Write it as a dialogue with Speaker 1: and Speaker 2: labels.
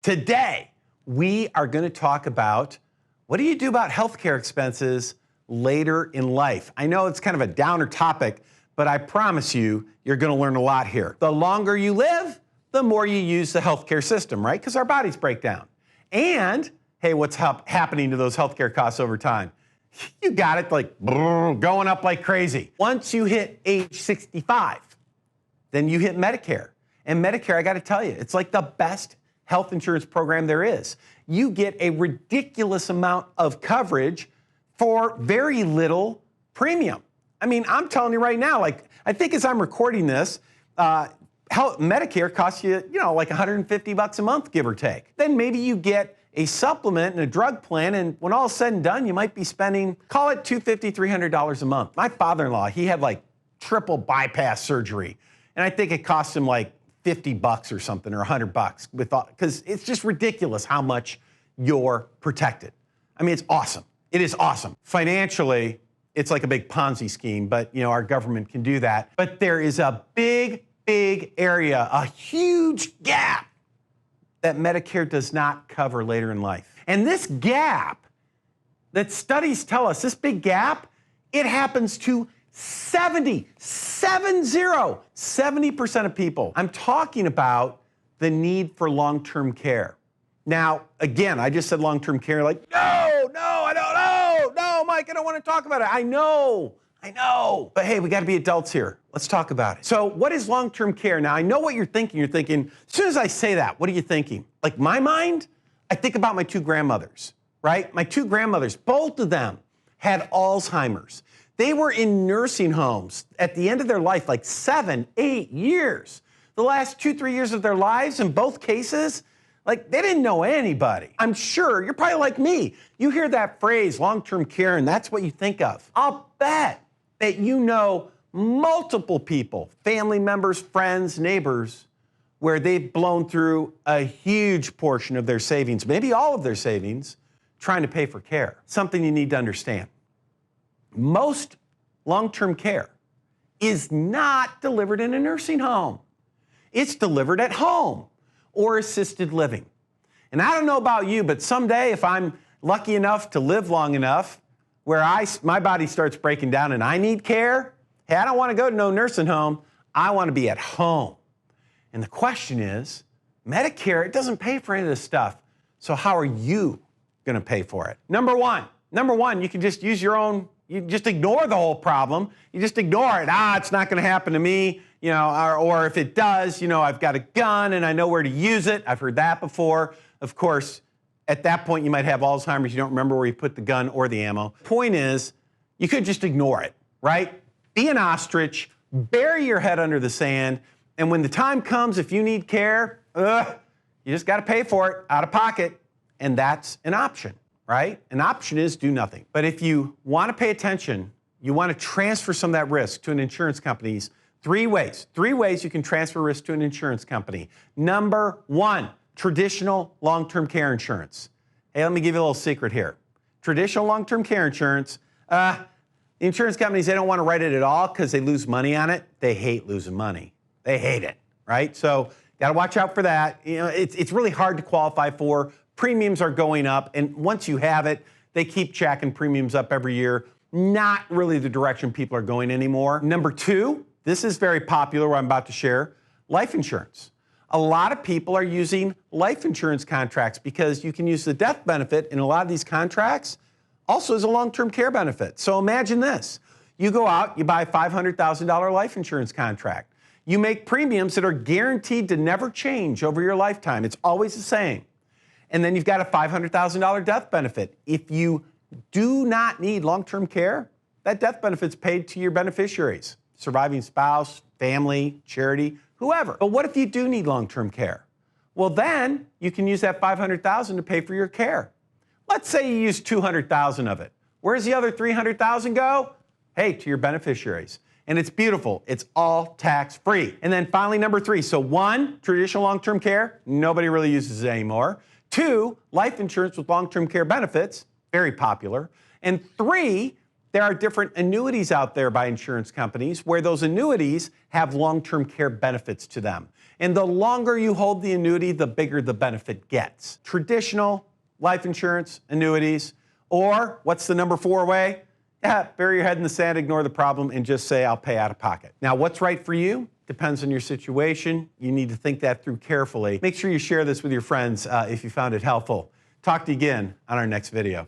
Speaker 1: Today, we are going to talk about what do you do about healthcare expenses later in life. I know it's kind of a downer topic, but I promise you, you're going to learn a lot here. The longer you live, the more you use the healthcare system, right? Because our bodies break down. And, hey, what's happening to those healthcare costs over time? You got it, like going up like crazy. Once you hit age 65, then you hit Medicare. And Medicare, I got to tell you, it's like the best health insurance program there is. You get a ridiculous amount of coverage for very little premium. I mean, I'm telling you right now, like, I think as I'm recording this, Medicare costs you, like $150 a month, give or take. Then maybe you get a supplement and a drug plan, and when all is said and done, you might be spending, call it $250, $300 a month. My father-in-law, he had like triple bypass surgery, and I think it cost him like $50 or something, or $100 because it's just ridiculous how much you're protected. I mean, it's awesome. It is awesome. Financially, it's like a big Ponzi scheme, but our government can do that. But there is a big area, a huge gap that Medicare does not cover later in life. And this gap that studies tell us, this big gap, it happens to 70% of people. I'm talking about the need for long-term care. Now, again, I just said long-term care, like, no, I don't know. No, Mike, I don't want to talk about it. I know. But hey, we got to be adults here. Let's talk about it. So what is long-term care? Now, I know what you're thinking. You're thinking, as soon as I say that, what are you thinking? Like my mind, I think about my two grandmothers, right? My two grandmothers, both of them had Alzheimer's. They were in nursing homes at the end of their life, like 7, 8 years. The last 2, 3 years of their lives, in both cases, like they didn't know anybody. I'm sure you're probably like me. You hear that phrase, long-term care, and that's what you think of. I'll bet that you know multiple people, family members, friends, neighbors, where they've blown through a huge portion of their savings, maybe all of their savings, trying to pay for care. Something you need to understand. Most long-term care is not delivered in a nursing home. It's delivered at home or assisted living. And I don't know about you, but someday if I'm lucky enough to live long enough where my body starts breaking down and I need care, hey, I don't want to go to no nursing home. I want to be at home. And the question is, Medicare, it doesn't pay for any of this stuff. So how are you going to pay for it? Number one, you can just use your own. You just ignore the whole problem. You just ignore it. It's not going to happen to me, or if it does, I've got a gun and I know where to use it. I've heard that before. Of course, at that point, you might have Alzheimer's. You don't remember where you put the gun or the ammo. Point is, you could just ignore it, right? Be an ostrich, bury your head under the sand, and when the time comes, if you need care, you just got to pay for it out of pocket, and that's an option. Right? An option is do nothing. But if you want to pay attention, you want to transfer some of that risk to an insurance company, three ways you can transfer risk to an insurance company. Number one, traditional long-term care insurance. Hey, let me give you a little secret here. Traditional long-term care insurance, the insurance companies, they don't want to write it at all because they lose money on it. They hate losing money. They hate it, right? So got to watch out for that. It's really hard to qualify for. Premiums are going up, and once you have it, they keep jacking premiums up every year. Not really the direction people are going anymore. Number two, this is very popular, what I'm about to share, life insurance. A lot of people are using life insurance contracts because you can use the death benefit in a lot of these contracts also as a long-term care benefit. So imagine this. You go out, you buy a $500,000 life insurance contract. You make premiums that are guaranteed to never change over your lifetime. It's always the same. And then you've got a $500,000 death benefit. If you do not need long-term care, that death benefit's paid to your beneficiaries, surviving spouse, family, charity, whoever. But what if you do need long-term care? Well, then you can use that $500,000 to pay for your care. Let's say you use $200,000 of it. Where does the other $300,000 go? Hey, to your beneficiaries. And it's beautiful. It's all tax-free. And then finally, number three. So one, traditional long-term care, nobody really uses it anymore. Two, life insurance with long-term care benefits, very popular. And three, there are different annuities out there by insurance companies where those annuities have long-term care benefits to them. And the longer you hold the annuity, the bigger the benefit gets. Traditional life insurance, annuities, or what's the number 4 way? Yeah, bury your head in the sand, ignore the problem, and just say, I'll pay out of pocket. Now, what's right for you? Depends on your situation. You need to think that through carefully. Make sure you share this with your friends if you found it helpful. Talk to you again on our next video.